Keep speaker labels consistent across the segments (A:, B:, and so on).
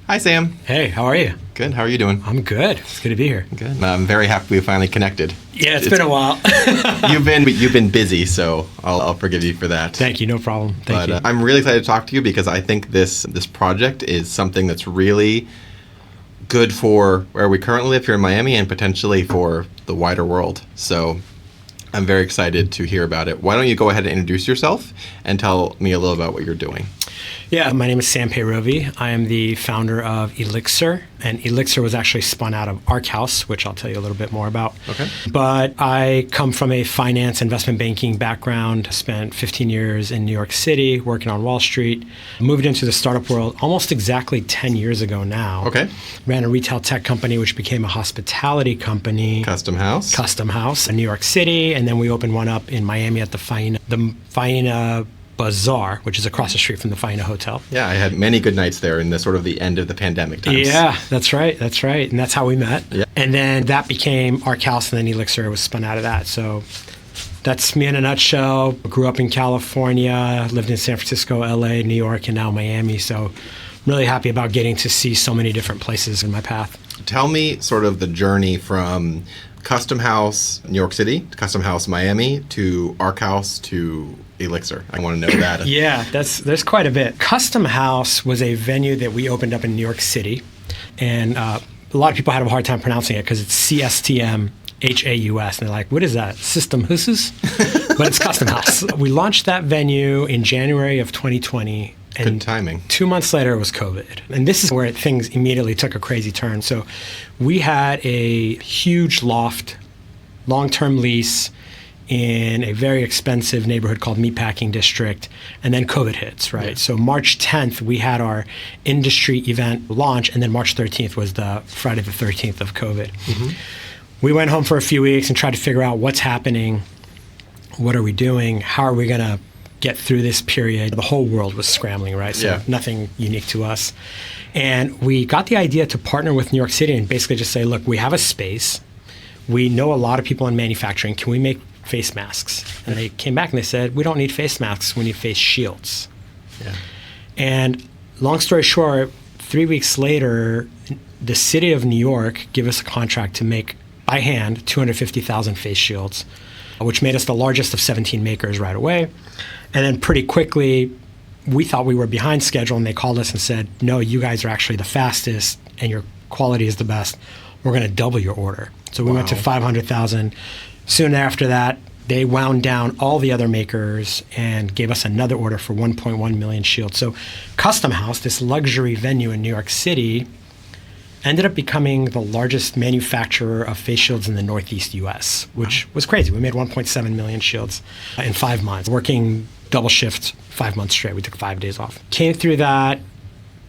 A: Hi, Sam.
B: Hey, how are you?
A: Good. How are you doing?
B: I'm good. It's good to be here.
A: Good. I'm very happy we finally connected.
B: Yeah, it's been a while.
A: You've been busy, so I'll forgive you for that.
B: Thank you. No problem. Thank you.
A: I'm really excited to talk to you because I think this project is something that's really good for where we currently live here in Miami and potentially for the wider world. So I'm very excited to hear about it. Why don't you go ahead and introduce yourself and tell me a little about what you're doing?
B: Yeah, my name is Sam Payrovi. I am the founder of Elixir, and Elixir was actually spun out of House, which I'll tell you a little bit more about.
A: Okay.
B: But I come from a finance investment banking background, spent 15 years in New York City working on Wall Street, moved into the startup world almost exactly 10 years ago now.
A: Okay. Ran
B: a retail tech company, which became a hospitality company.
A: Custom House
B: in New York City, and then we opened one up in Miami at the Faena Bazaar, which is across the street from the Faena Hotel.
A: Yeah, I had many good nights there in the sort of the end of the pandemic times.
B: Yeah, that's right. And that's how we met.
A: Yeah.
B: And then that became House, and then Elixir was spun out of that. So that's me in a nutshell. Grew up in California, lived in San Francisco, LA, New York, and now Miami. So I'm really happy about getting to see so many different places in my path.
A: Tell me sort of the journey from Custom House, New York City, to Custom House, Miami, to House, to Elixir. I want to know that.
B: Yeah, there's quite a bit. Custom House was a venue that we opened up in New York City, and a lot of people had a hard time pronouncing it because it's CSTM Haus, and they're like, what is that? System Houses? But it's Custom House. We launched that venue in January of 2020. And
A: good timing.
B: 2 months later, it was COVID. And this is where things immediately took a crazy turn. So we had a huge loft, long-term lease in a very expensive neighborhood called Meatpacking District. And then COVID hits, right? Yeah. So March 10th, we had our industry event launch. And then March 13th was the Friday the 13th of COVID. Mm-hmm. We went home for a few weeks and tried to figure out what's happening. What are we doing? How are we going to get through this period? The whole world was scrambling, right? So nothing unique to us. And we got the idea to partner with New York City and basically just say, look, we have a space. We know a lot of people in manufacturing. Can we make face masks? And they came back and they said, we don't need face masks. We need face shields.
A: Yeah.
B: And long story short, 3 weeks later, the city of New York gave us a contract to make by hand 250,000 face shields, which made us the largest of 17 makers right away. And then pretty quickly, we thought we were behind schedule, and they called us and said, no, you guys are actually the fastest, and your quality is the best. We're going to double your order. So we went to 500,000. Soon after that, they wound down all the other makers and gave us another order for 1.1 million shields. So Custom House, this luxury venue in New York City, ended up becoming the largest manufacturer of face shields in the Northeast U.S., which was crazy. We made 1.7 million shields in 5 months, working double shift 5 months straight. We took 5 days off. Came through that.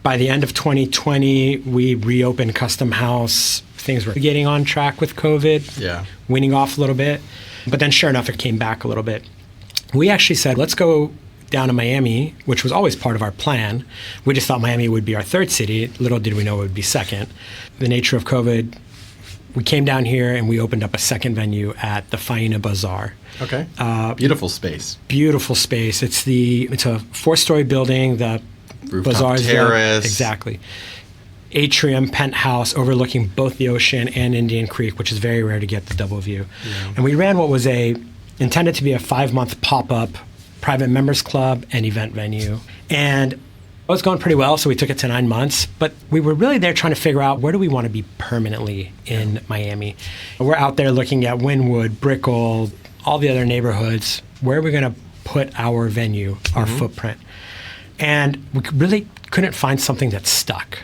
B: By the end of 2020, we reopened Custom House. Things were getting on track with COVID, weaning off a little bit. But then sure enough, it came back a little bit. We actually said, let's go down to Miami, which was always part of our plan. We just thought Miami would be our third city. Little did we know it would be second. The nature of COVID, we came down here and we opened up a second venue at the Faena Bazaar.
A: Okay. Beautiful space.
B: Beautiful space. It's a 4-story building. The
A: rooftop
B: bazaar is
A: terrace.
B: Exactly. Atrium, penthouse, overlooking both the ocean and Indian Creek, which is very rare to get the double view. Yeah. And we ran what was intended to be a 5-month pop-up private members club and event venue. And it was going pretty well, so we took it to 9 months. But we were really there trying to figure out, where do we want to be permanently in Miami? We're out there looking at Wynwood, Brickell, all the other neighborhoods. Where are we going to put our venue, our footprint? And we really couldn't find something that stuck.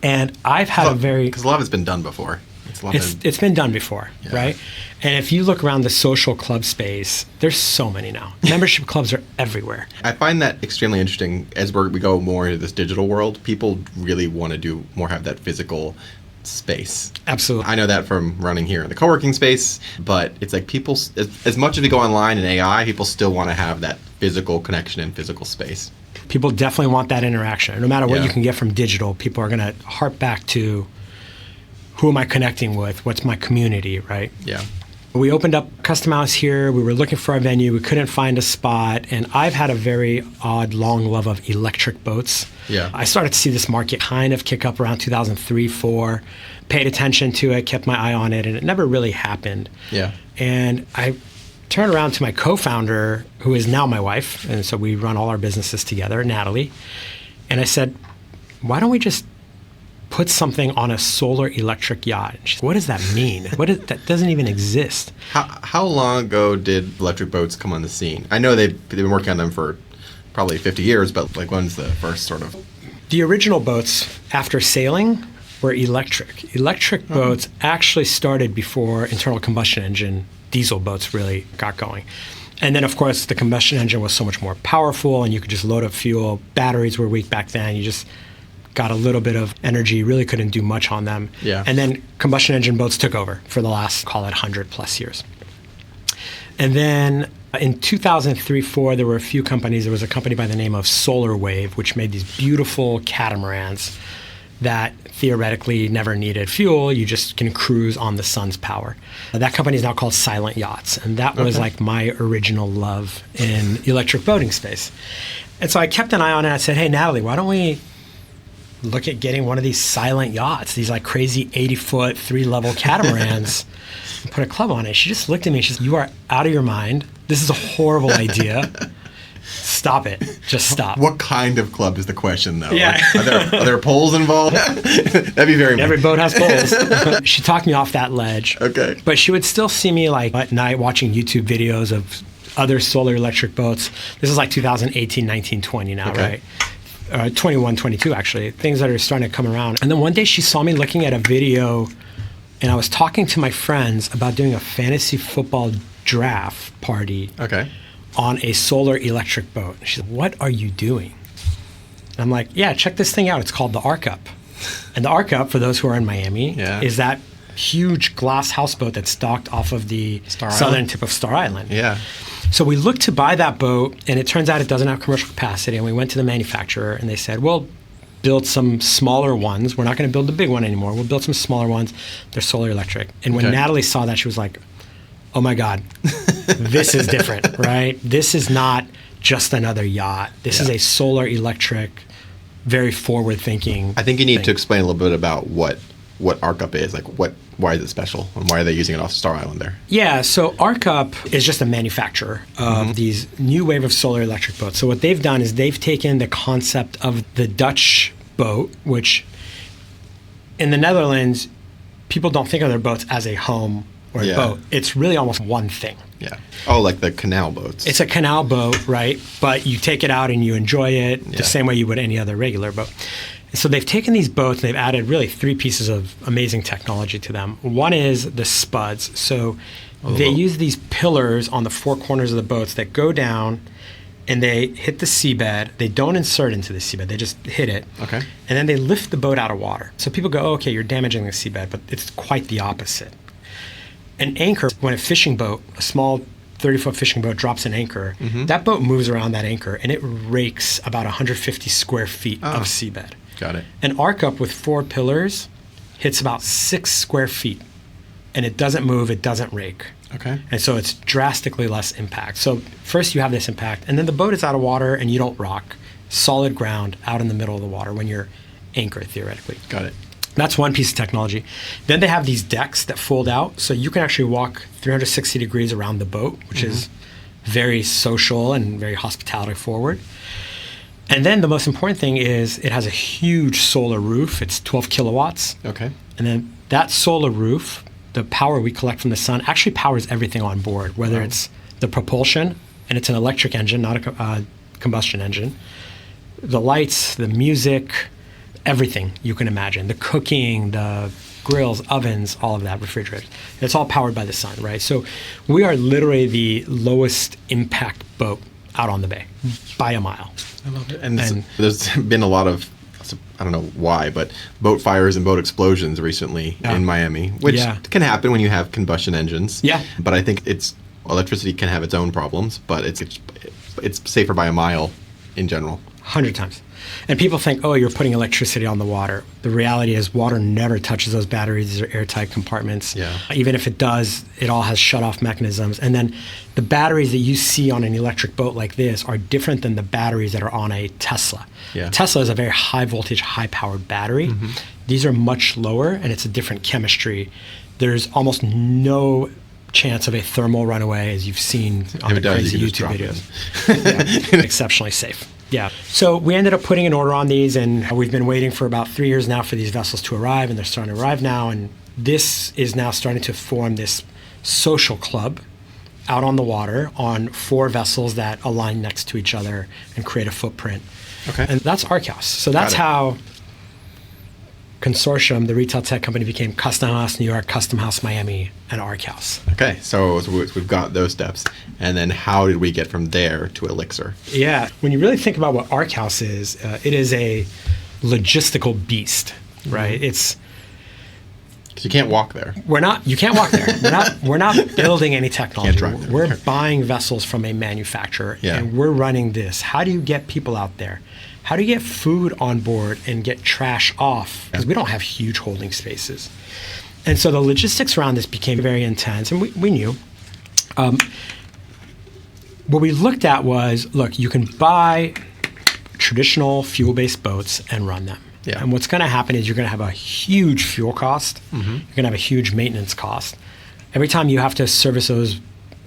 B: And I've had
A: because a lot of it's been done before.
B: It's been done before, right? And if you look around the social club space, there's so many now. Membership clubs are everywhere.
A: I find that extremely interesting. As we go more into this digital world, people really want to have that physical space.
B: Absolutely.
A: I know that from running here in the co-working space, but it's like people, as much as we go online and AI, people still want to have that physical connection and physical space.
B: People definitely want that interaction. No matter what you can get from digital, people are going to harp back to, who am I connecting with? What's my community, right?
A: Yeah.
B: We opened up Custom House here. We were looking for a venue. We couldn't find a spot. And I've had a very odd, long love of electric boats.
A: Yeah.
B: I started to see this market kind of kick up around 2003, 2004. Paid attention to it, kept my eye on it, and it never really happened.
A: Yeah.
B: And I turned around to my co-founder, who is now my wife, and so we run all our businesses together, Natalie. And I said, why don't we just put something on a solar electric yacht? And she said, what does that mean? That doesn't even exist.
A: How long ago did electric boats come on the scene? I know they've been working on them for probably 50 years, but like when's the first sort of...
B: The original boats after sailing were electric. Electric boats actually started before internal combustion engine diesel boats really got going. And then, of course, the combustion engine was so much more powerful, and you could just load up fuel. Batteries were weak back then. You just got a little bit of energy, really couldn't do much on them.
A: Yeah.
B: And then combustion engine boats took over for the last, call it 100 plus years. And then in 2003, 2004, there were a few companies. There was a company by the name of Solar Wave, which made these beautiful catamarans that theoretically never needed fuel. You just can cruise on the sun's power. That company is now called Silent Yachts. And that was like my original love in electric boating space. And so I kept an eye on it. I said, hey, Natalie, why don't we look at getting one of these silent yachts, these like crazy 80-foot, 3-level catamarans, and put a club on it. She just looked at me. She said, you are out of your mind. This is a horrible idea. Stop it. Just stop.
A: What kind of club is the question, though?
B: Yeah.
A: Like, are there poles involved? That'd be very...
B: Every boat has poles. She talked me off that ledge.
A: Okay.
B: But she would still see me like at night watching YouTube videos of other solar electric boats. This is like 2018, 19, 20 now,
A: Okay.
B: right? 21, 22 actually. Things that are starting to come around. And then one day she saw me looking at a video, and I was talking to my friends about doing a fantasy football draft party.
A: Okay.
B: On a solar electric boat. She said, what are you doing? And I'm like, yeah, check this thing out. It's called the Arc Up. And the Arc Up, for those who are in Miami, is that huge glass houseboat that's docked off of the southern tip of Star Island.
A: Yeah.
B: So we looked to buy that boat, and it turns out it doesn't have commercial capacity. And we went to the manufacturer, and they said, well, build some smaller ones. We're not going to build the big one anymore. We'll build some smaller ones. They're solar electric. And when Natalie saw that, she was like, oh my God, this is different, right? This is not just another yacht. This is a solar electric, very forward thinking.
A: I think you need to explain a little bit about what Arc Up is. Like why is it special, and why are they using it off Star Island there? Yeah,
B: so Arc Up is just a manufacturer of these new wave of solar electric boats. So what they've done is they've taken the concept of the Dutch boat, which in the Netherlands, people don't think of their boats as a home or a boat. It's really almost one thing.
A: Yeah. Oh, like the canal boats.
B: It's a canal boat, right? But you take it out and you enjoy it the same way you would any other regular boat. So they've taken these boats and they've added really 3 pieces of amazing technology to them. One is the spuds. So they use these pillars on the 4 corners of the boats that go down and they hit the seabed. They don't insert into the seabed. They just hit it.
A: Okay.
B: And then they lift the boat out of water. So people go, oh, okay, you're damaging the seabed, but it's quite the opposite. An anchor, when a fishing boat, a small 30-foot fishing boat drops an anchor, that boat moves around that anchor and it rakes about 150 square feet of seabed.
A: Got it.
B: An Arc Up with 4 pillars hits about 6 square feet and it doesn't move, it doesn't rake.
A: Okay.
B: And so it's drastically less impact. So first you have this impact, and then the boat is out of water and you don't rock. Solid ground out in the middle of the water when you're anchored, theoretically.
A: Got it.
B: That's one piece of technology. Then they have these decks that fold out, so you can actually walk 360 degrees around the boat, which is very social and very hospitality forward. And then the most important thing is it has a huge solar roof. It's 12 kilowatts.
A: Okay.
B: And then that solar roof, the power we collect from the sun, actually powers everything on board, whether it's the propulsion, and it's an electric engine, not a combustion engine, the lights, the music, everything you can imagine, the cooking, the grills, ovens, all of that, refrigerators. It's all powered by the sun, right? So we are literally the lowest impact boat out on the bay by a mile.
A: I love it. And there's been a lot of, I don't know why, but boat fires and boat explosions recently in Miami, which can happen when you have combustion engines. Yeah. But I think electricity can have its own problems, but it's safer by a mile in general.
B: 100 times. And people think, oh, you're putting electricity on the water. The reality is water never touches those batteries. These are airtight compartments.
A: Yeah.
B: Even if it does, it all has shut-off mechanisms. And then the batteries that you see on an electric boat like this are different than the batteries that are on a Tesla.
A: Yeah.
B: Tesla is a very high-voltage, high-powered battery. These are much lower, and it's a different chemistry. There's almost no chance of a thermal runaway, as you've seen on the crazy YouTube videos. Yeah, exceptionally safe. Yeah. So we ended up putting an order on these, and we've been waiting for about 3 years now for these vessels to arrive, and they're starting to arrive now. And this is now starting to form this social club out on the water on 4 vessels that align next to each other and create a footprint.
A: Okay.
B: And that's ArcHouse. So that's how Consortium, the retail tech company, became Custom House New York, Custom House Miami, and ArcHouse.
A: Okay, so we've got those steps. And then how did we get from there to Elixir?
B: Yeah, when you really think about what ArcHouse is, it is a logistical beast, right? It's
A: Because you can't walk there.
B: you can't walk there. We're not building any technology.
A: Can't drive there.
B: We're buying vessels from a manufacturer, and we're running this. How do you get people out there? How do you get food on board and get trash off? Because we don't have huge holding spaces. And so the logistics around this became very intense, and we knew. What we looked at was, look, you can buy traditional fuel-based boats and run them.
A: Yeah.
B: And what's going to happen is you're going to have a huge fuel cost. You're going to have a huge maintenance cost. Every time you have to service those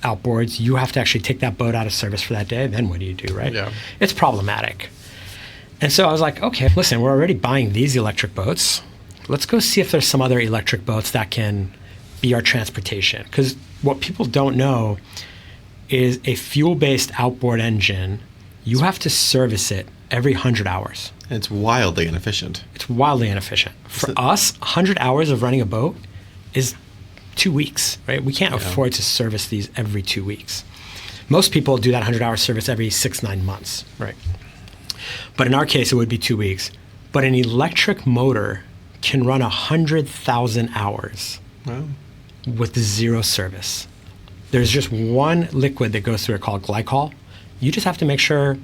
B: outboards, you have to actually take that boat out of service for that day. Then what do you do, right?
A: Yeah.
B: It's problematic. And so I was like, okay, listen, we're already buying these electric boats. Let's go see if there's some other electric boats that can be our transportation. Because what people don't know is a fuel-based outboard engine, you have to service it every 100 hours.
A: It's wildly inefficient.
B: It's wildly inefficient. For us, 100 hours of running a boat is 2 weeks, right? We can't afford to service these every 2 weeks. Most people do that 100-hour service every 6-9 months, right? But in our case, it would be 2 weeks. But an electric motor can run 100,000 hours with 0 service. There's just one liquid that goes through it called glycol. You just have to make sure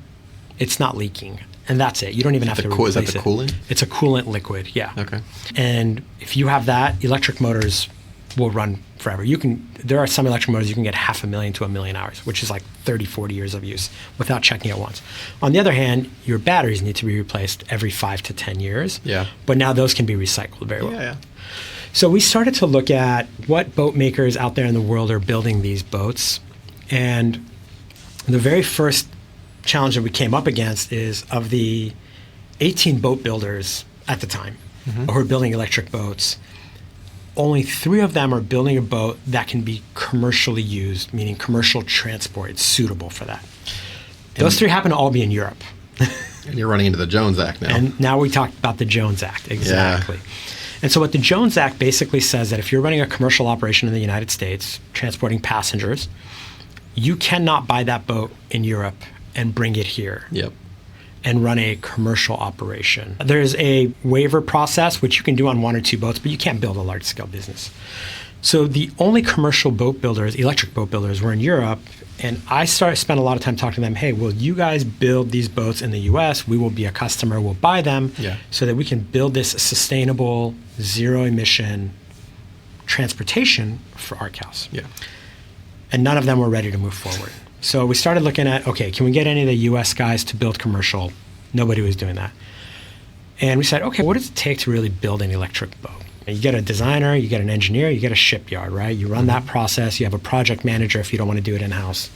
B: it's not leaking. And that's it. You don't even have to replace it.
A: Is that the coolant?
B: It's a coolant liquid, yeah.
A: Okay.
B: And if you have that, electric motors will run forever. There are some electric motors you can get 500,000 to 1 million hours, which is like 30, 40 years of use without checking it once. On the other hand, your batteries need to be replaced every 5 to 10 years.
A: Yeah.
B: But now those can be recycled very well.
A: Yeah.
B: So we started to look at what boat makers out there in the world are building these boats. And the very first challenge that we came up against is, of the 18 boat builders at the time who are building electric boats, only 3 of them are building a boat that can be commercially used, meaning commercial transport. It's suitable for that. Those 3 happen to all be in Europe.
A: And you're running into the Jones Act now.
B: And now we talked about the Jones Act. Exactly.
A: Yeah.
B: And so what the Jones Act basically says that if you're running a commercial operation in the United States, transporting passengers, you cannot buy that boat in Europe and bring it here.
A: Yep.
B: And run a commercial operation. There's a waiver process, which you can do on 1 or 2 boats, but you can't build a large-scale business. So the only commercial boat builders, electric boat builders, were in Europe, and I spent a lot of time talking to them, hey, will you guys build these boats in the US? We will be a customer, we'll buy them, so that we can build this sustainable, zero-emission transportation for ArcHouse.
A: Yeah.
B: And none of them were ready to move forward. So we started looking at, okay, can we get any of the US guys to build commercial? Nobody was doing that. And we said, okay, what does it take to really build an electric boat? You get a designer, you get an engineer, you get a shipyard, right? You run that process, you have a project manager if you don't want to do it in-house.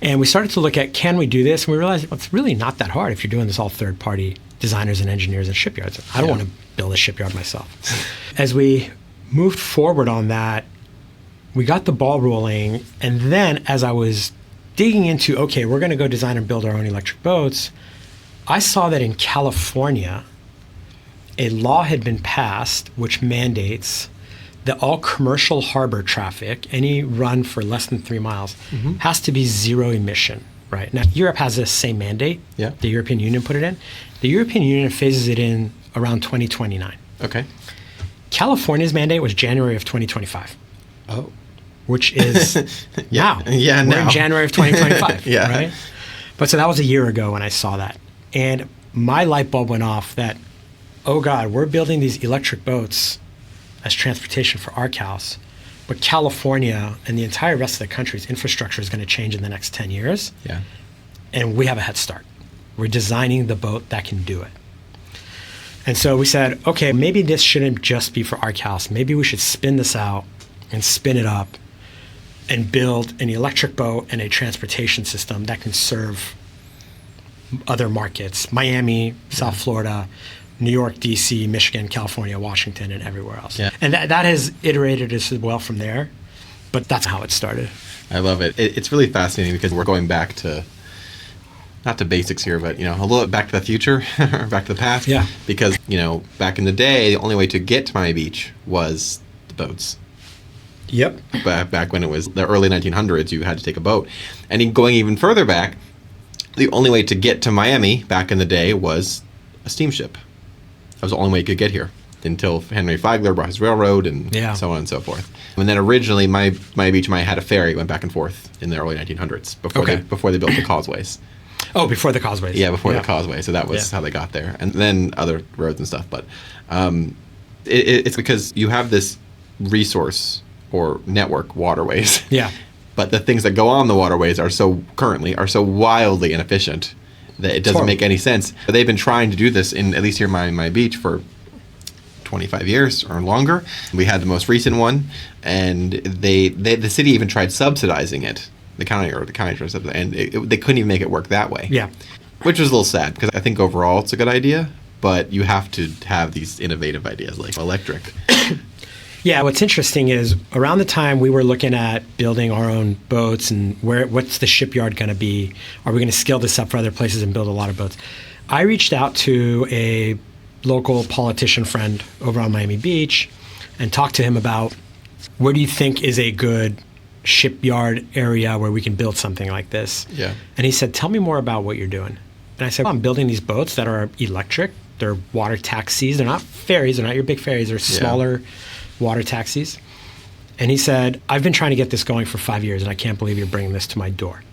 B: And we started to look at, can we do this? And we realized, well, it's really not that hard if you're doing this all third-party designers and engineers and shipyards. I don't want to build a shipyard myself. As we moved forward on that, we got the ball rolling, and then as I was digging into, okay, we're going to go design and build our own electric boats, I saw that in California, a law had been passed which mandates that all commercial harbor traffic, any run for less than 3 miles, has to be zero emission, right? Now, Europe has this same mandate.
A: Yeah.
B: The European Union put it in. The European Union phases it in around 2029.
A: Okay.
B: California's mandate was January of 2025.
A: Oh.
B: Which is now.
A: Yeah,
B: We're in January of 2025,
A: Yeah.
B: right? But so that was a year ago when I saw that. And my light bulb went off that, oh God, we're building these electric boats as transportation for our cows. But California and the entire rest of the country's infrastructure is going to change in the next 10 years.
A: Yeah.
B: And we have a head start. We're designing the boat that can do it. And so we said, okay, maybe this shouldn't just be for our cows. Maybe we should spin this out and spin it up and build an electric boat and a transportation system that can serve other markets, Miami, South Florida, New York, DC, Michigan, California, Washington, and everywhere else.
A: Yeah.
B: And that has iterated as well from there, but that's how it started.
A: I love it. It's really fascinating because we're going back to, not to basics here, but, a little bit back to the future, or back to the past.
B: Yeah.
A: Because, back in the day, the only way to get to Miami Beach was the boats.
B: Yep.
A: Back when it was the early 1900s, you had to take a boat. And going even further back, the only way to get to Miami back in the day was a steamship. That was the only way you could get here until Henry Flagler brought his railroad and so on and so forth. And then originally, Miami Beach had a ferry, went back and forth in the early 1900s before they built the Causeways.
B: Oh, before the Causeways.
A: Yeah, before the Causeway. So that was how they got there. And then other roads and stuff. But it's because you have this resource or network, waterways.
B: Yeah.
A: But the things that go on the waterways are so wildly inefficient that it doesn't make any sense. They've been trying to do this at least here in Miami Beach for 25 years or longer. We had the most recent one, and the city even tried subsidizing it. The county tried to subsidize, and they couldn't even make it work that way.
B: Yeah.
A: Which was a little sad, because I think overall it's a good idea, but you have to have these innovative ideas like electric.
B: Yeah, what's interesting is around the time we were looking at building our own boats and what's the shipyard going to be? Are we going to scale this up for other places and build a lot of boats? I reached out to a local politician friend over on Miami Beach and talked to him about where do you think is a good shipyard area where we can build something like this?
A: Yeah.
B: And he said, tell me more about what you're doing. And I said, well, I'm building these boats that are electric. They're water taxis. They're not ferries. They're not your big ferries. They're smaller water taxis. And he said, I've been trying to get this going for 5 years, and I can't believe you're bringing this to my door.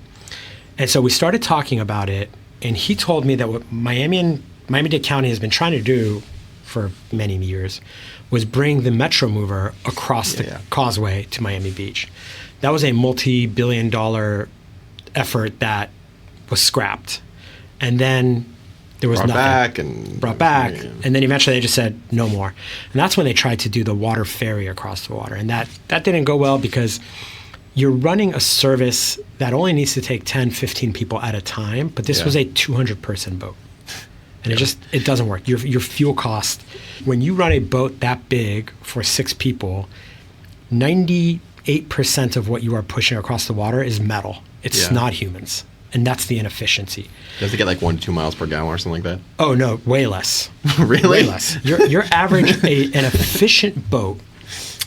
B: And so we started talking about it, and he told me that what Miami-Dade County has been trying to do for many years was bring the Metro Mover across the Causeway to Miami Beach. That was a multi-billion-dollar effort that was scrapped. And then there was nothing. Brought back. And then eventually they just said, no more. And that's when they tried to do the water ferry across the water. And that didn't go well because you're running a service that only needs to take 10, 15 people at a time. But this was a 200-person boat. And it doesn't work. Your fuel cost, when you run a boat that big for 6 people, 98% of what you are pushing across the water is metal. It's not humans. And that's the inefficiency.
A: Does it get like 1 to 2 miles per gallon or something like that?
B: Oh, no, way less.
A: Really?
B: Way less. Your average, an efficient boat,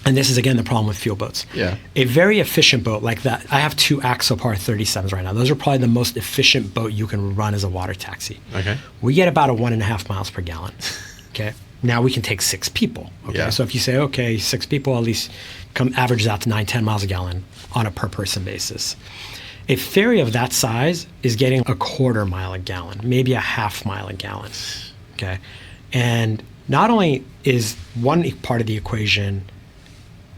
B: and this is, again, the problem with fuel boats.
A: Yeah.
B: A very efficient boat like that, I have 2 Axopar 37s right now. Those are probably the most efficient boat you can run as a water taxi.
A: Okay.
B: We get about 1.5 miles per gallon. Okay. Now we can take 6 people. Okay.
A: Yeah.
B: So if you say, okay, 6 people at least averages out to 9, 10 miles a gallon on a per person basis. A ferry of that size is getting a 1/4 mile a gallon, maybe a 1/2 mile a gallon. Okay. And not only is one part of the equation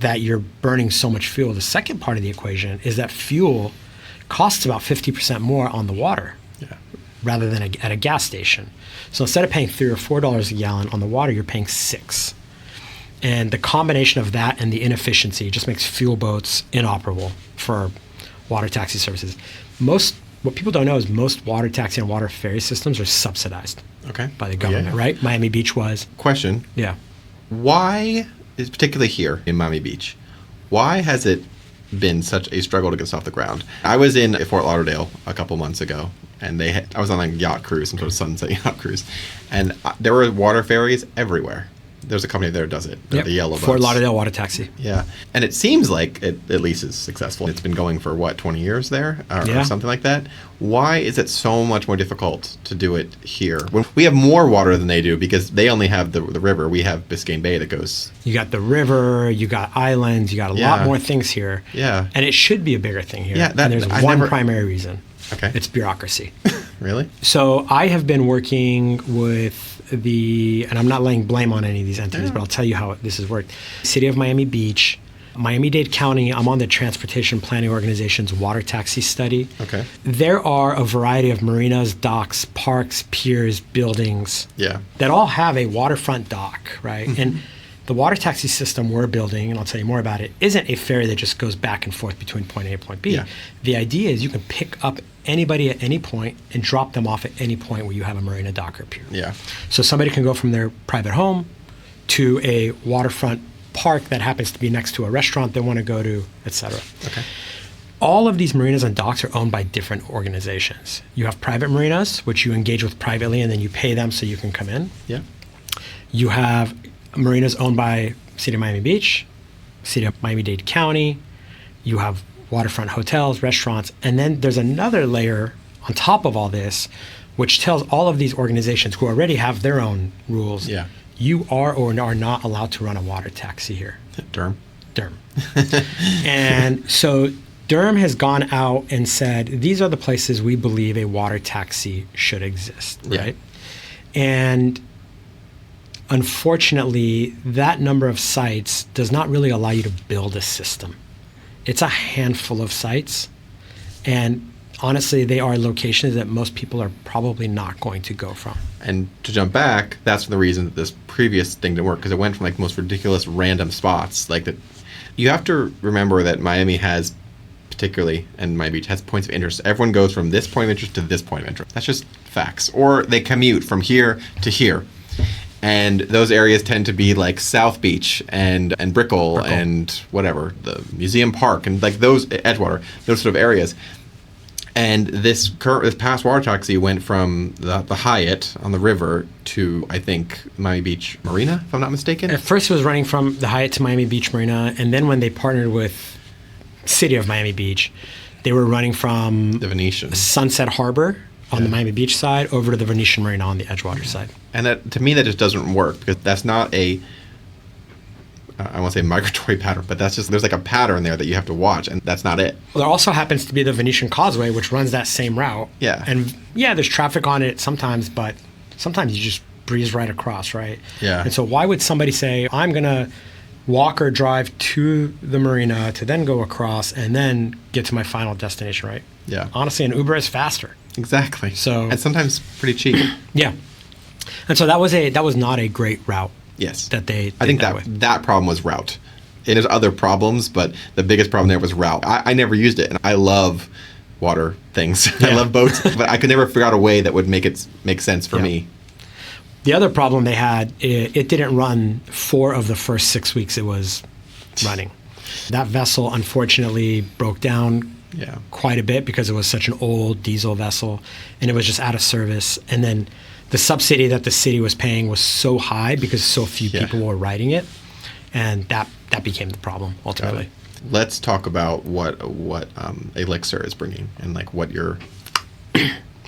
B: that you're burning so much fuel, the second part of the equation is that fuel costs about 50% more on the water rather than at a gas station. So instead of paying $3 or $4 a gallon on the water, you're paying $6. And the combination of that and the inefficiency just makes fuel boats inoperable for water taxi services. What people don't know is most water taxi and water ferry systems are subsidized by the government, right? Miami Beach was.
A: Question.
B: Yeah.
A: Why, particularly here in Miami Beach, why has it been such a struggle to get this off the ground? I was in Fort Lauderdale a couple months ago, and I was on a yacht cruise, some sort of sunset yacht cruise, and there were water ferries everywhere. There's a company there that does it. The yellow boats.
B: Fort Lauderdale Water Taxi.
A: Yeah. And it seems like it at least is successful. It's been going for, 20 years there or something like that. Why is it so much more difficult to do it here? When we have more water than they do because they only have the river. We have Biscayne Bay that goes.
B: You got the river, you got islands, you got a lot more things here.
A: Yeah.
B: And it should be a bigger thing here.
A: Yeah.
B: And there's one primary reason.
A: Okay.
B: It's bureaucracy.
A: Really?
B: So I have been working with and I'm not laying blame on any of these entities, but I'll tell you how this has worked. City of Miami Beach, Miami-Dade County, I'm on the Transportation Planning Organization's water taxi study.
A: Okay.
B: There are a variety of marinas, docks, parks, piers, buildings that all have a waterfront dock, right? And the water taxi system we're building, and I'll tell you more about it, isn't a ferry that just goes back and forth between point A and point B.
A: Yeah.
B: The idea is you can pick up anybody at any point and drop them off at any point where you have a marina, dock, or pier.
A: Yeah.
B: So somebody can go from their private home to a waterfront park that happens to be next to a restaurant they want to go to, et cetera.
A: Okay.
B: All of these marinas and docks are owned by different organizations. You have private marinas, which you engage with privately, and then you pay them so you can come in.
A: Yeah.
B: You have marinas owned by City of Miami Beach, City of Miami-Dade County. You have waterfront hotels, restaurants, and then there's another layer on top of all this, which tells all of these organizations who already have their own rules, you are or are not allowed to run a water taxi here.
A: Durham.
B: And so Durham has gone out and said, these are the places we believe a water taxi should exist, right? And unfortunately, that number of sites does not really allow you to build a system. It's a handful of sites, and honestly, they are locations that most people are probably not going to go from.
A: And to jump back, that's the reason that this previous thing didn't work, because it went from like the most ridiculous random spots. Like that, you have to remember that Miami has, particularly, and Miami Beach has points of interest. Everyone goes from this point of interest to this point of interest. That's just facts. Or they commute from here to here. And those areas tend to be like South Beach and Brickell and whatever, the Museum Park and like those, Edgewater, those sort of areas. And this past water taxi went from the Hyatt on the river to, I think, Miami Beach Marina, if I'm not mistaken.
B: At first it was running from the Hyatt to Miami Beach Marina, and then when they partnered with City of Miami Beach, they were running from
A: the Venetian
B: Sunset Harbor on the Miami Beach side over to the Venetian Marina on the Edgewater side.
A: And that, to me, that just doesn't work, because that's not a, I won't say migratory pattern, but that's just, there's like a pattern there that you have to watch, and that's not it.
B: Well, there also happens to be the Venetian Causeway, which runs that same route.
A: Yeah.
B: And yeah, there's traffic on it sometimes, but sometimes you just breeze right across, right?
A: Yeah.
B: And so why would somebody say, I'm going to walk or drive to the marina to then go across and then get to my final destination, right?
A: Yeah.
B: Honestly, an Uber is faster.
A: Exactly.
B: So,
A: and sometimes pretty cheap.
B: Yeah. And so that was not a great route.
A: Yes.
B: That they
A: I think that problem was route. And there's other problems, but the biggest problem there was route. I never used it, and I love water things.
B: Yeah.
A: I love boats, but I could never figure out a way that would make sense for me.
B: The other problem they had, it didn't run 4 of the first 6 weeks it was running. That vessel unfortunately broke down quite a bit because it was such an old diesel vessel, and it was just out of service. And then the subsidy that the city was paying was so high because so few people were riding it, and that became the problem ultimately.
A: Let's talk about what Elixir is bringing and like what you're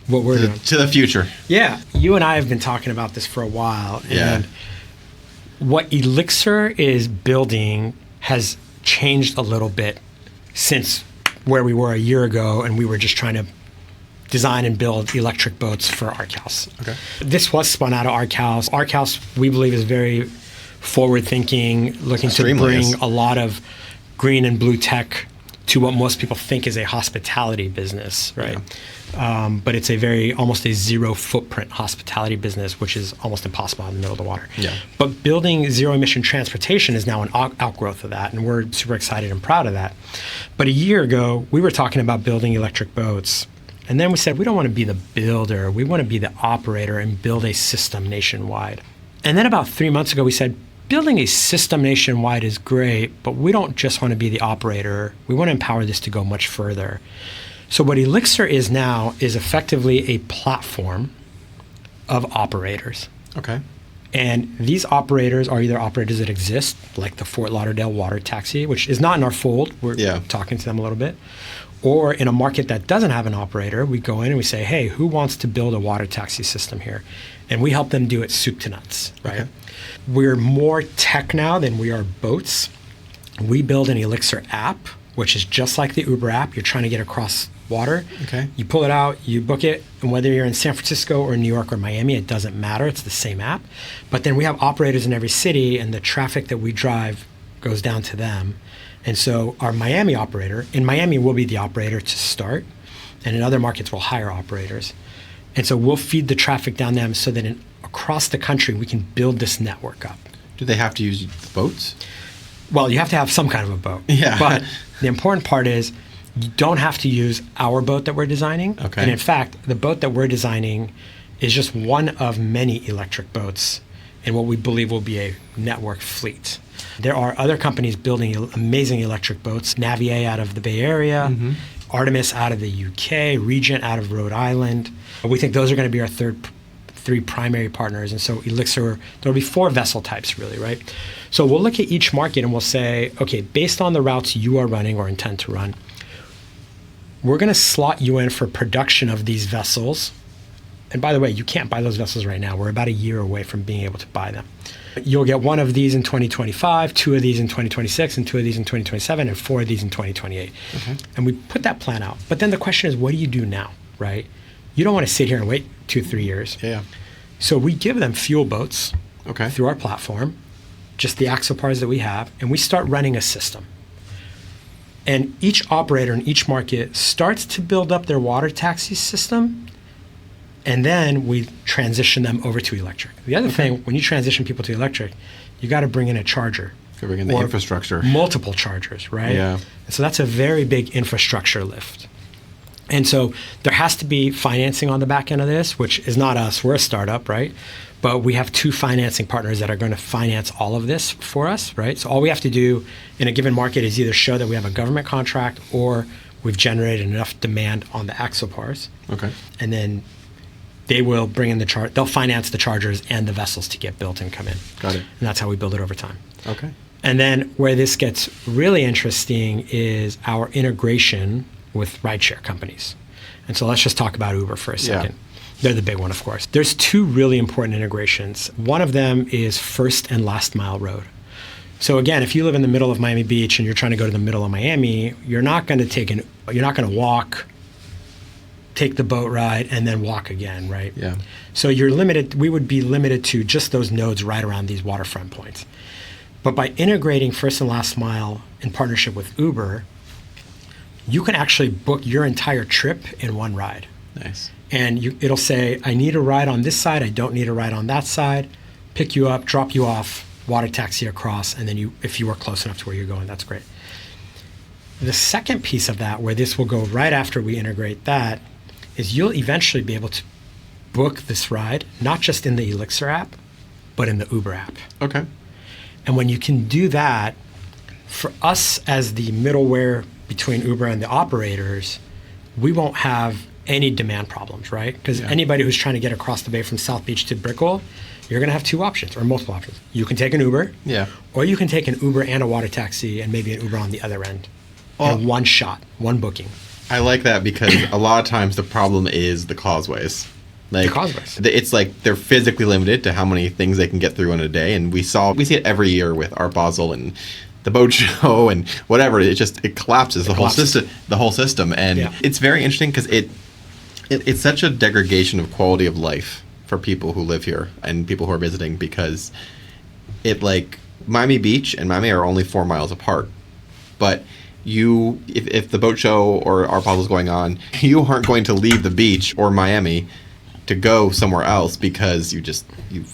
B: what we're doing
A: to the future.
B: Yeah, you and I have been talking about this for a while, and what Elixir is building has changed a little bit since where we were a year ago, and we were just trying to design and build electric boats for ArcHouse.
A: Okay.
B: This was spun out of ArcHouse. ArcHouse, we believe, is very forward-thinking, looking to bring a lot of green and blue tech to what most people think is a hospitality business, right? But it's almost a zero footprint hospitality business, which is almost impossible out in the middle of the water.
A: Yeah.
B: But building zero emission transportation is now an outgrowth of that, and we're super excited and proud of that. But a year ago, we were talking about building electric boats, and then we said, we don't want to be the builder, we want to be the operator and build a system nationwide. And then about 3 months ago, we said, building a system nationwide is great, but we don't just want to be the operator. We want to empower this to go much further. So what Elixir is now is effectively a platform of operators.
A: Okay.
B: And these operators are either operators that exist, like the Fort Lauderdale water taxi, which is not in our fold. We're talking to them a little bit. Or in a market that doesn't have an operator, we go in and we say, hey, who wants to build a water taxi system here? And we help them do it soup to nuts, right? Okay. We're more tech now than we are boats. We build an Elixir app, which is just like the Uber app. You're trying to get across water.
A: Okay.
B: You pull it out, you book it, and whether you're in San Francisco or New York or Miami, it doesn't matter. It's the same app. But then we have operators in every city, and the traffic that we drive goes down to them. And so our Miami operator, in Miami, we'll be the operator to start, and in other markets, we'll hire operators. And so we'll feed the traffic down them so that across the country, we can build this network up.
A: Do they have to use the boats?
B: Well, you have to have some kind of a boat.
A: Yeah.
B: But the important part is you don't have to use our boat that we're designing.
A: Okay.
B: And in fact, the boat that we're designing is just one of many electric boats in what we believe will be a network fleet. There are other companies building amazing electric boats, Navier out of the Bay Area, Artemis out of the UK, Regent out of Rhode Island. We think those are going to be our three primary partners. And so Elixir, there'll be 4 vessel types really, right? So we'll look at each market and we'll say, okay, based on the routes you are running or intend to run, we're going to slot you in for production of these vessels. And by the way, you can't buy those vessels right now. We're about a year away from being able to buy them. You'll get 1 of these in 2025, 2 of these in 2026, and 2 of these in 2027, and 4 of these in 2028. Okay. And we put that plan out. But then the question is, what do you do now, right? You don't want to sit here and wait 2-3 years.
A: Yeah.
B: So we give them fuel boats
A: Okay.
B: through our platform, just the Axopars that we have, and we start running a system. And each operator in each market starts to build up their water taxi system, and then we transition them over to electric. The other thing, when you transition people to electric, you got to bring in a charger.
A: So bring in the infrastructure.
B: Multiple chargers, right?
A: Yeah.
B: And so that's a very big infrastructure lift. And so there has to be financing on the back end of this, which is not us. We're a startup, right? But we have 2 financing partners that are going to finance all of this for us, right? So all we have to do in a given market is either show that we have a government contract or we've generated enough demand on the Axopars.
A: Okay.
B: And then they will bring in they'll finance the chargers and the vessels to get built and come in.
A: Got it.
B: And that's how we build it over time.
A: Okay.
B: And then where this gets really interesting is our integration with rideshare companies. And so let's just talk about Uber for a second.
A: Yeah.
B: They're the big one, of course. There's 2 really important integrations. One of them is first and last mile road. So again, if you live in the middle of Miami Beach and you're trying to go to the middle of Miami, you're not going to walk, take the boat ride, and then walk again, right?
A: Yeah.
B: So we would be limited to just those nodes right around these waterfront points. But by integrating first and last mile in partnership with Uber, you can actually book your entire trip in one ride.
A: Nice.
B: And it'll say, I need a ride on this side, I don't need a ride on that side, pick you up, drop you off, water taxi across, and then if you are close enough to where you're going, that's great. The second piece of that, where this will go right after we integrate that, is you'll eventually be able to book this ride, not just in the Elixir app, but in the Uber app.
A: Okay.
B: And when you can do that, for us as the middleware between Uber and the operators, we won't have any demand problems, right? Because anybody who's trying to get across the bay from South Beach to Brickell, you're going to have 2 options or multiple options. You can take an Uber, or you can take an Uber and a water taxi and maybe an Uber on the other end. In one shot, one booking.
A: I like that because a lot of times the problem is the causeways. Like,
B: the causeways.
A: It's like they're physically limited to how many things they can get through in a day, and we see it every year with Art Basel and the boat show and whatever. It collapses the whole system, and it's very interesting because it's such a degradation of quality of life for people who live here and people who are visiting, because Miami Beach and Miami are only 4 miles apart, but if the boat show or Art Basel is going on, you aren't going to leave the beach or Miami to go somewhere else because you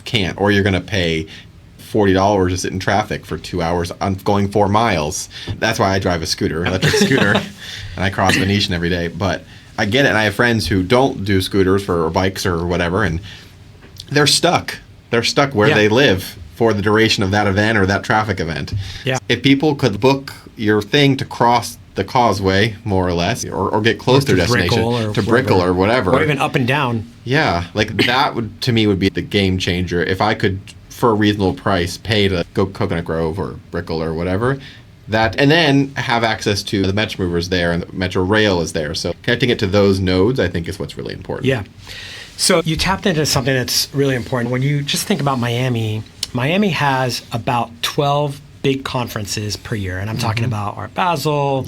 A: can't, or you're going to pay $40 to sit in traffic for 2 hours on going 4 miles. That's why I drive electric scooter, and I cross Venetian every day. But I get it, and I have friends who don't do scooters or bikes or whatever, and they're stuck. They're stuck where they live for the duration of that event or that traffic event. Yeah. If people could book your thing to cross the causeway, more or less, or get close to their destination, to Brickell or whatever.
B: Or even up and down.
A: Yeah, that to me would be the game changer. If I could, for a reasonable price, pay to go Coconut Grove or Brickell or whatever, and then have access to the Metro movers there and the Metro Rail is there. So connecting it to those nodes, I think, is what's really important.
B: Yeah. So you tapped into something that's really important. When you just think about Miami has about 12 big conferences per year. And I'm talking about Art Basel,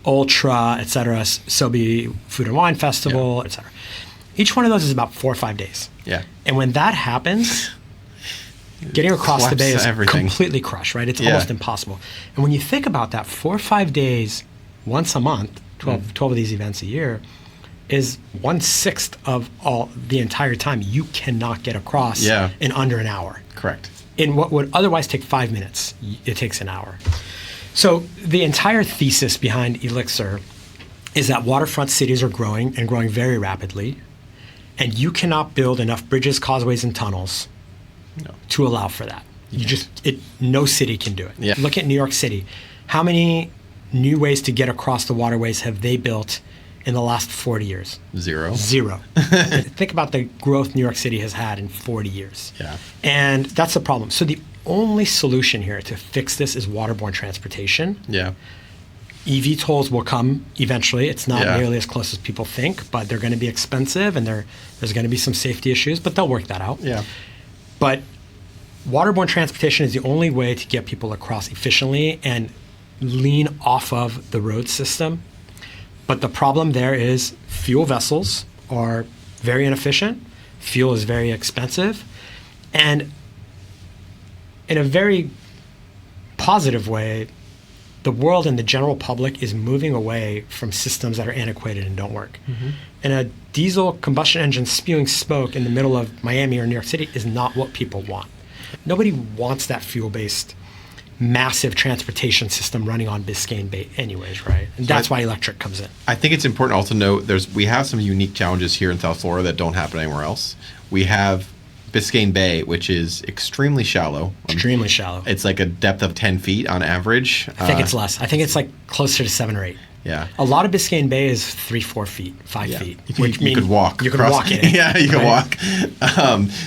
B: Ultra, et cetera, Sobe Food and Wine Festival, et cetera. Each one of those is about 4 or 5 days.
A: Yeah.
B: And when that happens, getting across the bay is
A: everything.
B: Completely crushed, right? It's almost impossible. And when you think about that, 4 or 5 days, once a month, 12 of these events a year, is 1/6 of all the entire time you cannot get across in under an hour.
A: Correct.
B: In what would otherwise take 5 minutes, it takes an hour. So the entire thesis behind Elixir is that waterfront cities are growing and growing very rapidly, and you cannot build enough bridges, causeways, and tunnels to allow for that. No city can do it.
A: Yeah.
B: Look at New York City. How many new ways to get across the waterways have they built in the last 40 years?
A: Zero.
B: Think about the growth New York City has had in 40 years.
A: Yeah.
B: And that's the problem. So the only solution here to fix this is waterborne transportation.
A: Yeah.
B: EV tolls will come eventually. It's not nearly as close as people think, but they're going to be expensive, and there's going to be some safety issues, but they'll work that out.
A: Yeah.
B: But waterborne transportation is the only way to get people across efficiently and lean off of the road system. But the problem there is fuel vessels are very inefficient. Fuel is very expensive. And in a very positive way, the world and the general public is moving away from systems that are antiquated and don't work. Mm-hmm. And a diesel combustion engine spewing smoke in the middle of Miami or New York City is not what people want. Nobody wants that fuel-based massive transportation system running on Biscayne Bay anyways, right? And that's why electric comes in.
A: I think it's important also to note we have some unique challenges here in South Florida that don't happen anywhere else. We have Biscayne Bay, which is extremely shallow.
B: Extremely shallow.
A: It's like a depth of 10 feet on average.
B: I think it's less. I think it's like closer to 7 or 8.
A: Yeah.
B: A lot of Biscayne Bay is 3-4 feet, 5 feet.
A: Which you could walk.
B: You could walk in it.
A: Yeah, you can walk.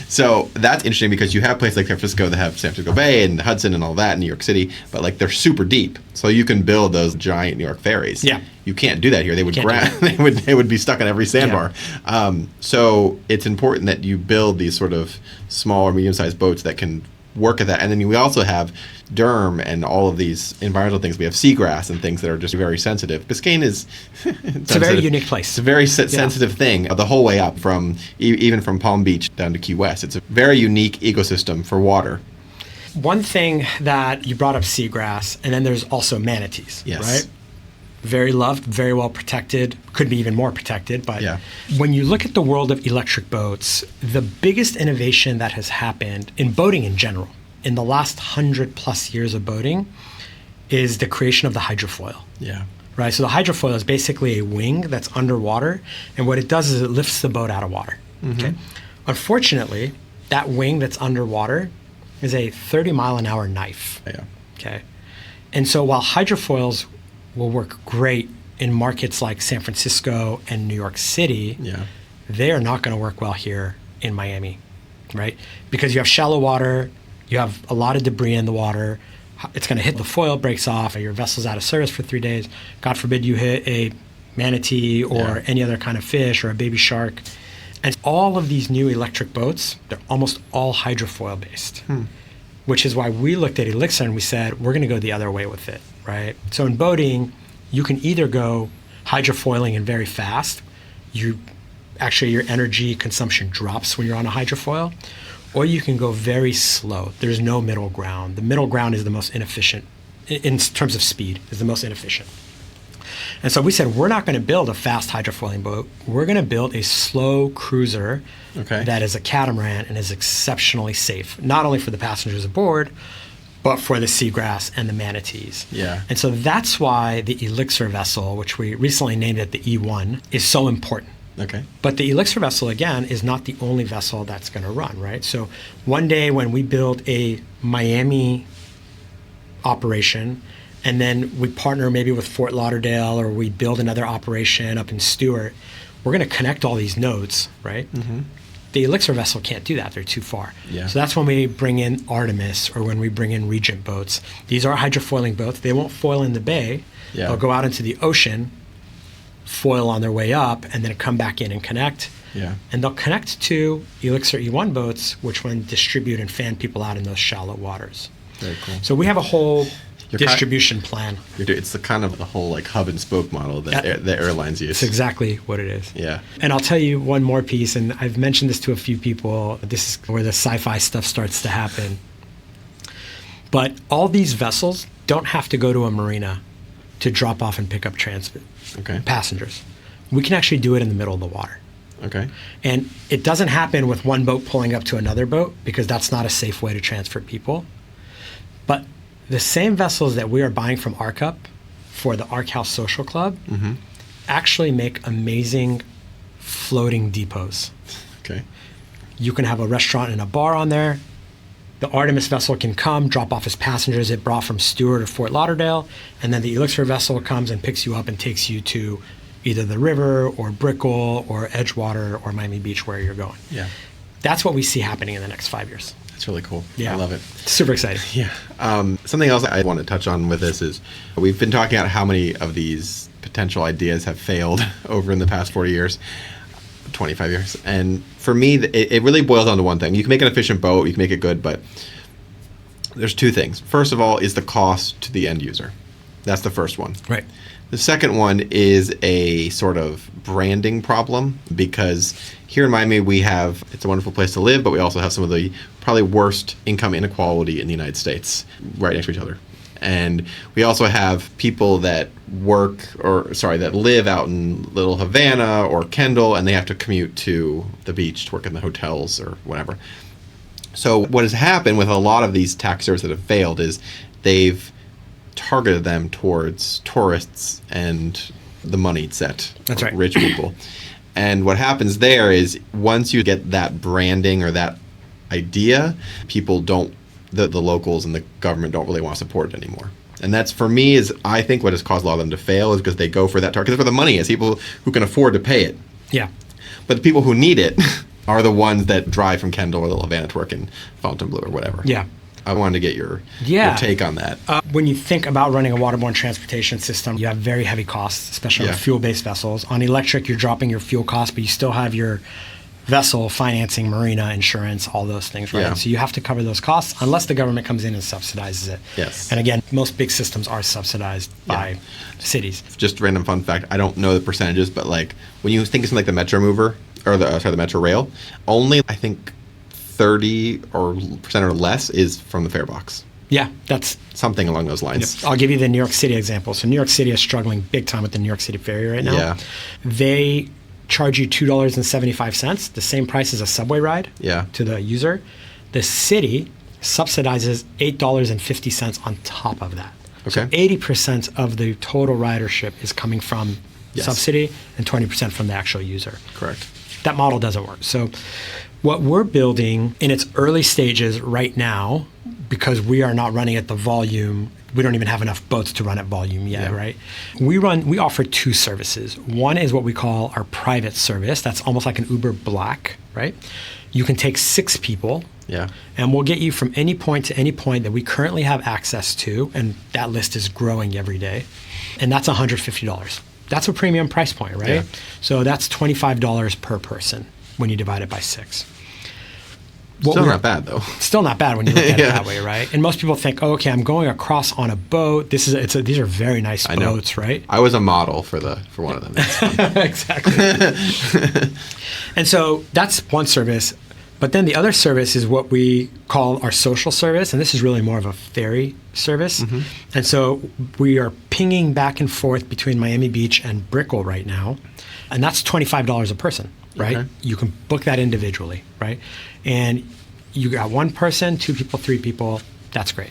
A: So that's interesting because you have places like San Francisco that have San Francisco Bay and Hudson and all that in New York City, but like they're super deep. So you can build those giant New York ferries.
B: Yeah.
A: You can't do that here. They would they would be stuck on every sandbar. So it's important that you build these sort of small or medium-sized boats that can work at that. And then we also have Durham and all of these environmental things. We have seagrass and things that are just very sensitive. Biscayne is
B: it's a very unique place.
A: It's a very sensitive thing the whole way up from even from Palm Beach down to Key West. It's a very unique ecosystem for water.
B: One thing that you brought up, seagrass, and then there's also manatees, right? Very loved, very well protected, could be even more protected. But when you look at the world of electric boats, the biggest innovation that has happened in boating in general, in the last 100+ years of boating, is the creation of the hydrofoil.
A: Yeah.
B: Right? So the hydrofoil is basically a wing that's underwater, and what it does is it lifts the boat out of water. Mm-hmm. Okay. Unfortunately, that wing that's underwater is a 30-mile-an-hour knife.
A: Yeah.
B: Okay. And so while hydrofoils will work great in markets like San Francisco and New York City, they are not going to work well here in Miami, right? Because you have shallow water, you have a lot of debris in the water, it's going to hit the foil, breaks off, and your vessel's out of service for 3 days. God forbid you hit a manatee or any other kind of fish or a baby shark. And all of these new electric boats, they're almost all hydrofoil based, which is why we looked at Elixir and we said, we're going to go the other way with it. Right. So in boating, you can either go hydrofoiling and very fast. Your energy consumption drops when you're on a hydrofoil, or you can go very slow. There's no middle ground. The middle ground is the most inefficient in terms of speed. Is the most inefficient. And so we said we're not going to build a fast hydrofoiling boat. We're going to build a slow cruiser that is a catamaran and is exceptionally safe, not only for the passengers aboard, but for the seagrass and the manatees.
A: Yeah.
B: And so that's why the Elixir vessel, which we recently named it the E1, is so important.
A: Okay.
B: But the Elixir vessel, again, is not the only vessel that's going to run, right? So one day when we build a Miami operation, and then we partner maybe with Fort Lauderdale, or we build another operation up in Stewart, we're going to connect all these nodes, right? Mm-hmm. The Elixir vessel can't do that. They're too far. Yeah. So that's when we bring in Artemis or when we bring in Regent boats. These are hydrofoiling boats. They won't foil in the bay. Yeah. They'll go out into the ocean, foil on their way up, and then come back in and connect.
A: Yeah.
B: And they'll connect to Elixir E1 boats, which will distribute and fan people out in those shallow waters.
A: Very cool.
B: So we have a whole
A: You're
B: distribution plan.
A: It's the kind of the whole like hub and spoke model that the airlines use.
B: It's exactly what it is.
A: Yeah.
B: And I'll tell you one more piece, and I've mentioned this to a few people. This is where the sci-fi stuff starts to happen. But all these vessels don't have to go to a marina to drop off and pick up passengers. We can actually do it in the middle of the water.
A: Okay.
B: And it doesn't happen with one boat pulling up to another boat because that's not a safe way to transfer people. But the same vessels that we are buying from ArcUp for the Arc House Social Club actually make amazing floating depots.
A: Okay.
B: You can have a restaurant and a bar on there. The Artemis vessel can come, drop off its passengers it brought from Stewart or Fort Lauderdale, and then the Elixir vessel comes and picks you up and takes you to either the river or Brickell or Edgewater or Miami Beach, where you're going.
A: Yeah.
B: That's what we see happening in the next 5 years.
A: That's really cool.
B: Yeah.
A: I love it.
B: Super exciting.
A: Yeah. Something else I want to touch on with this is we've been talking about how many of these potential ideas have failed over in the past 40 years, 25 years. And for me, it really boils down to one thing. You can make an efficient boat, you can make it good, but there's two things. First of all is the cost to the end user. That's the first one.
B: Right.
A: The second one is a sort of branding problem because here in Miami it's a wonderful place to live, but we also have some of the probably worst income inequality in the United States right next to each other. And we also have people that that live out in Little Havana or Kendall, and they have to commute to the beach to work in the hotels or whatever. So what has happened with a lot of these tax services that have failed is they've targeted them towards tourists and the moneyed set.
B: That's right.
A: Rich people. And what happens there is once you get that branding or that idea, people the locals and the government don't really want to support it anymore. And that's, for me, is I think what has caused a lot of them to fail is because they go for that target. Because that's where the money is, people who can afford to pay it.
B: Yeah.
A: But the people who need it are the ones that drive from Kendall or Little Havana to work in Fontainebleau or whatever.
B: Yeah.
A: I wanted to get your take on that.
B: When you think about running a waterborne transportation system, you have very heavy costs, especially with fuel-based vessels. On electric, you're dropping your fuel costs, but you still have your vessel financing, marina, insurance, all those things, right?
A: Yeah.
B: So you have to cover those costs unless the government comes in and subsidizes it.
A: Yes.
B: And again, most big systems are subsidized by cities.
A: Just random fun fact, I don't know the percentages, but like when you think of something like the Metro Mover, or the Metro Rail, only I think 30% or less is from the fare box.
B: Yeah, that's
A: something along those lines.
B: Yep. I'll give you the New York City example. So New York City is struggling big time with the New York City ferry right now.
A: Yeah.
B: They charge you $2.75, the same price as a subway ride to the user. The city subsidizes $8.50 on top of that.
A: Okay.
B: So 80% of the total ridership is coming from subsidy and 20% from the actual user.
A: Correct.
B: That model doesn't work. So what we're building in its early stages right now, because we are not running at the volume, we don't even have enough boats to run at volume yet, right? We offer two services. One is what we call our private service. That's almost like an Uber Black, right? You can take 6 people, and we'll get you from any point to any point that we currently have access to, and that list is growing every day, and that's $150. That's a premium price point, right? Yeah. So that's $25 per person when you divide it by 6.
A: Still not bad, though.
B: Still not bad when you look at it that way, right? And most people think, okay, I'm going across on a boat. These are very nice boats, right?
A: I was a model for one of them.
B: Exactly. And so that's one service. But then the other service is what we call our social service, and this is really more of a ferry service. Mm-hmm. And so we are pinging back and forth between Miami Beach and Brickell right now, and that's $25 a person, right? Okay. You can book that individually, right? And you got 1 person, 2 people, 3 people, that's great.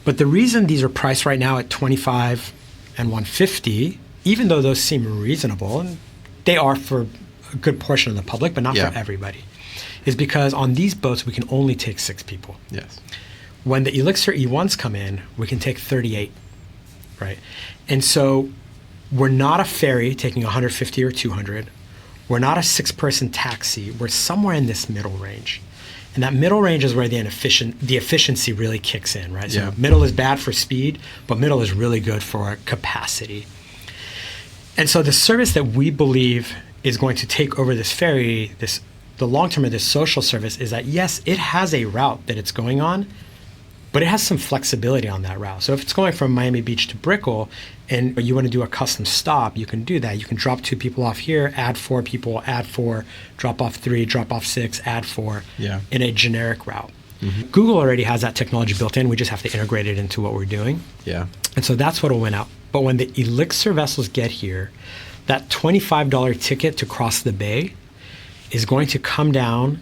B: But the reason these are priced right now at $25 and $150, even though those seem reasonable, and they are for a good portion of the public, but not for everybody, is because on these boats, we can only take 6 people.
A: Yes.
B: When the Elixir E1s come in, we can take 38, right? And so we're not a ferry taking 150 or 200. We're not a 6-person taxi. We're somewhere in this middle range. And that middle range is where the efficiency really kicks in, right? So middle is bad for speed, but middle is really good for capacity. And so the service that we believe is going to take over this ferry, the long term of this social service, is that yes, it has a route that it's going on, but it has some flexibility on that route. So if it's going from Miami Beach to Brickell and you want to do a custom stop, you can do that. You can drop 2 people off here, add 4 people, add 4, drop off 3, drop off 6, add 4 in a generic route. Google already has that technology built in. We just have to integrate it into what we're doing.
A: Yeah.
B: And so that's what will win out. But when the Elixir vessels get here, that $25 ticket to cross the bay is going to come down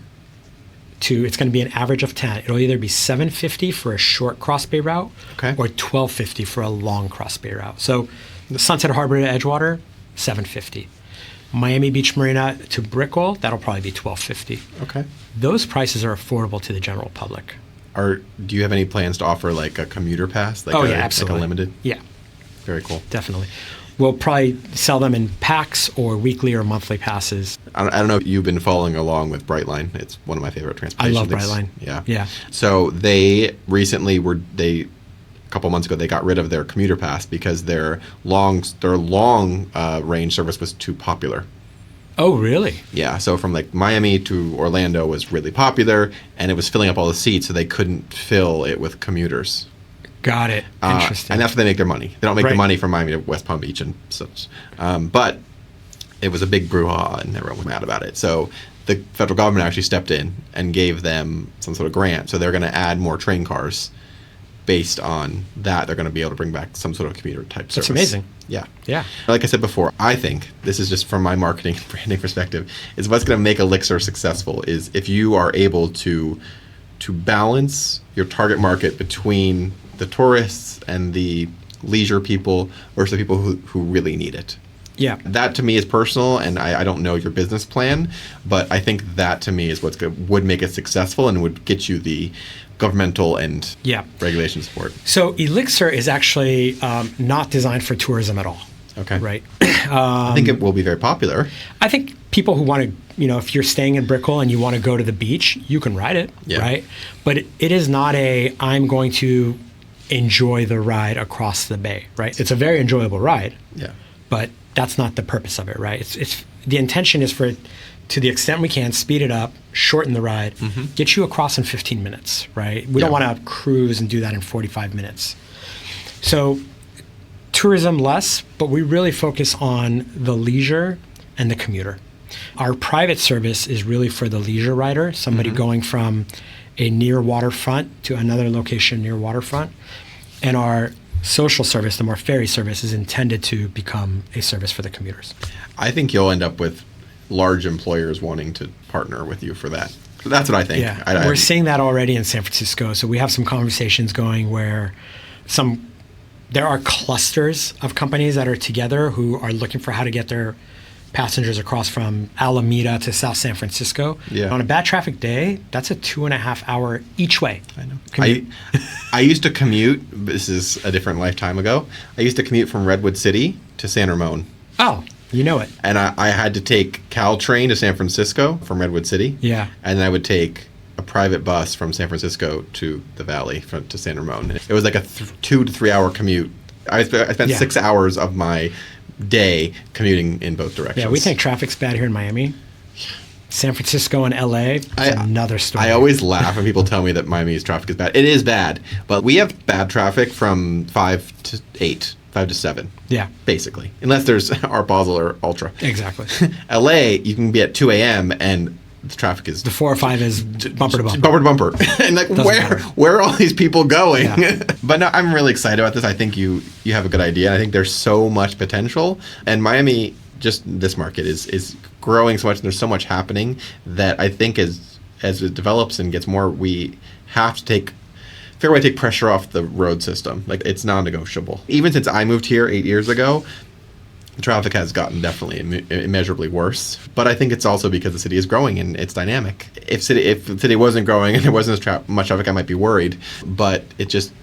B: to, it's going to be an average of 10. It'll either be $7.50 for a short cross bay route or $12.50 for a long cross bay route. So the Sunset Harbor to Edgewater, $7.50. Miami Beach Marina to Brickell, that'll probably be $12.50.
A: Okay.
B: Those prices are affordable to the general public.
A: Do you have any plans to offer like a commuter pass? Like
B: Absolutely.
A: Like a limited?
B: Yeah.
A: Very cool.
B: Definitely. We'll probably sell them in packs or weekly or monthly passes.
A: I don't know if you've been following along with Brightline. It's one of my favorite transportation.
B: I love Brightline.
A: Yeah. So they recently a couple months ago, they got rid of their commuter pass because their long range service was too popular.
B: Oh, really?
A: Yeah. So from like Miami to Orlando was really popular, and it was filling up all the seats, so they couldn't fill it with commuters.
B: Got it. Interesting.
A: And that's where they make their money. They don't make the money from Miami to West Palm Beach and such. But it was a big brouhaha, and everyone was mad about it. So the federal government actually stepped in and gave them some sort of grant. So they're going to add more train cars. Based on that, they're going to be able to bring back some sort of commuter type service.
B: That's amazing.
A: Yeah.
B: Yeah.
A: Like I said before, I think, this is just from my marketing and branding perspective, is what's going to make Elixir successful is if you are able to balance your target market between the tourists and the leisure people versus the people who really need it.
B: Yeah.
A: That to me is personal, and I don't know your business plan, but I think that to me is would make it successful and would get you the governmental and regulation support. So
B: Elixir is actually not designed for tourism at all.
A: Okay.
B: Right.
A: I think it will be very popular.
B: I think people who want to, if you're staying in Brickell and you want to go to the beach, you can ride it, right? But it is not I'm going to enjoy the ride across the bay, right? It's a very enjoyable ride.
A: Yeah.
B: But that's not the purpose of it, right? It's the intention is for it, to the extent we can, speed it up, shorten the ride, get you across in 15 minutes, right? We don't want to cruise and do that in 45 minutes. So tourism less, but we really focus on the leisure and the commuter. Our private service is really for the leisure rider, somebody going from a near waterfront to another location near waterfront. And our social service, the more ferry service, is intended to become a service for the commuters.
A: I think you'll end up with large employers wanting to partner with you for that. That's what I think.
B: Yeah, we're seeing that already in San Francisco. So we have some conversations going where there are clusters of companies that are together who are looking for how to get their passengers across from Alameda to South San Francisco.
A: Yeah.
B: On a bad traffic day, that's a 2.5 hour each way.
A: I know. I used to commute, this is a different lifetime ago, I used to commute from Redwood City to San Ramon.
B: Oh, you know it.
A: And I had to take Caltrain to San Francisco from Redwood City.
B: Yeah.
A: And then I would take a private bus from San Francisco to the Valley, to San Ramon. It was like a 2 to 3 hour commute. I spent 6 hours of my day commuting in both directions.
B: Yeah, we think traffic's bad here in Miami. San Francisco and LA, another story.
A: I always laugh when people tell me that Miami's traffic is bad. It is bad, but we have bad traffic from 5 to 8, 5 to 7.
B: Yeah.
A: Basically. Unless there's Art Basel or Ultra.
B: Exactly.
A: LA, you can be at 2 a.m. and the traffic is...
B: The 4 or 5 is bumper to bumper.
A: Bumper to bumper. And like, where are all these people going?
B: Yeah.
A: But no, I'm really excited about this. I think you have a good idea. I think there's so much potential. And Miami, just this market, is growing so much, and there's so much happening that I think as it develops and gets more, we have to figure out a way to take pressure off the road system. Like, it's non-negotiable. Even since I moved here 8 years ago, the traffic has gotten definitely immeasurably worse. But I think it's also because the city is growing and it's dynamic. If the city wasn't growing and there wasn't as much traffic, I might be worried. But it just,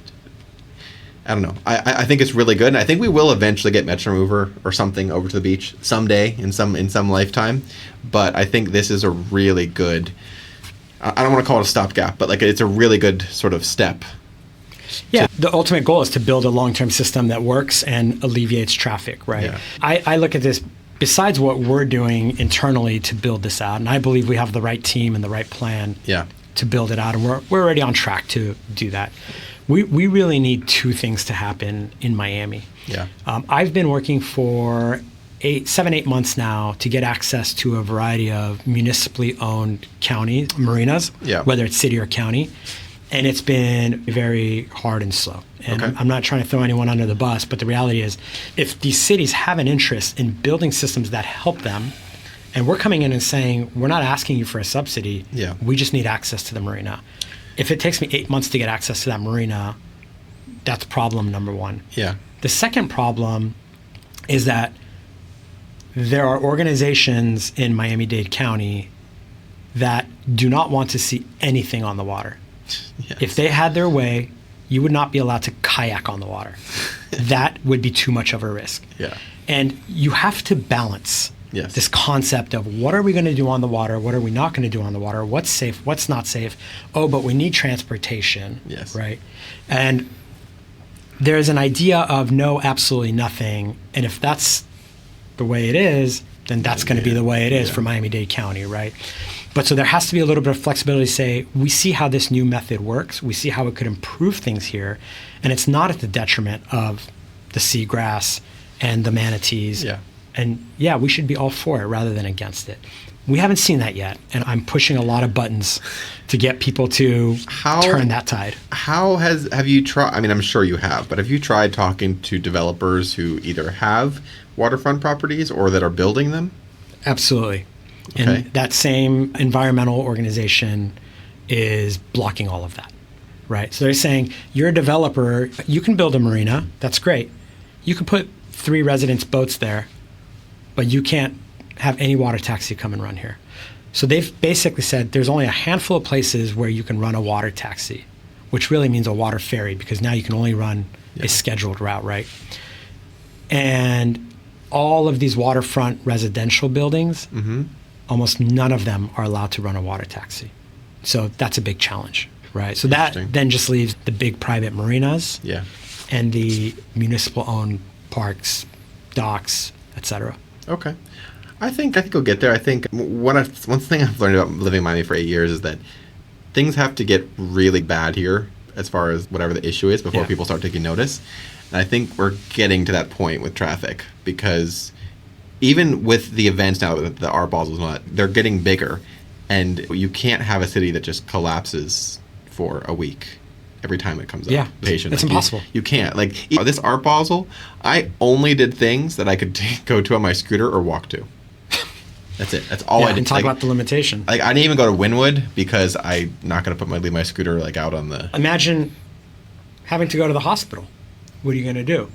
A: I don't know. I think it's really good. And I think we will eventually get Metro Mover or something over to the beach someday in some lifetime. But I think this is a really good, I don't want to call it a stopgap, but like it's a really good sort of step.
B: Yeah, the ultimate goal is to build a long-term system that works and alleviates traffic, right? Yeah. I look at this, besides what we're doing internally to build this out, and I believe we have the right team and the right plan to build it out, and we're already on track to do that. We really need two things to happen in Miami.
A: Yeah.
B: I've been working for 7-8 months now to get access to a variety of municipally owned county marinas, whether it's city or county. And it's been very hard and slow. And I'm not trying to throw anyone under the bus, but the reality is if these cities have an interest in building systems that help them, and we're coming in and saying, we're not asking you for a subsidy, we just need access to the marina. If it takes me 8 months to get access to that marina, that's problem number one.
A: Yeah.
B: The second problem is that there are organizations in Miami-Dade County that do not want to see anything on the water.
A: Yes.
B: If they had their way, you would not be allowed to kayak on the water. That would be too much of a risk.
A: Yeah.
B: And you have to balance this concept of what are we going to do on the water? What are we not going to do on the water? What's safe? What's not safe? Oh, but we need transportation.
A: Yes.
B: Right? And there's an idea of no, absolutely nothing. And if that's the way it is, then that's going to be the way it is for Miami-Dade County, right? But so there has to be a little bit of flexibility to say, we see how this new method works. We see how it could improve things here. And it's not at the detriment of the seagrass and the manatees.
A: Yeah.
B: And we should be all for it rather than against it. We haven't seen that yet. And I'm pushing a lot of buttons to get people to turn that tide.
A: Have you tried, I mean, I'm sure you have, but have you tried talking to developers who either have waterfront properties or that are building them?
B: Absolutely.
A: Okay.
B: And that same environmental organization is blocking all of that, right? So they're saying, you're a developer, you can build a marina, that's great. You can put 3 residence boats there, but you can't have any water taxi come and run here. So they've basically said there's only a handful of places where you can run a water taxi, which really means a water ferry, because now you can only run a scheduled route, right? And all of these waterfront residential buildings, almost none of them are allowed to run a water taxi. So that's a big challenge, right? So that then just leaves the big private marinas and the municipal-owned parks, docks, et cetera.
A: Okay. I think we'll get there. I think one thing I've learned about living in Miami for 8 years is that things have to get really bad here as far as whatever the issue is before people start taking notice. And I think we're getting to that point with traffic, because even with the events now, the art balls and all that, they're getting bigger. And you can't have a city that just collapses for a week every time it comes up.
B: Yeah, it's impossible.
A: You can't. Like, this art Basel, I only did things that I could go to on my scooter or walk to. That's it. That's all I did.
B: And talk about the limitation.
A: Like, I didn't even go to Wynwood because I'm not going to leave my scooter out on the...
B: Imagine having to go to the hospital. What are you going to do?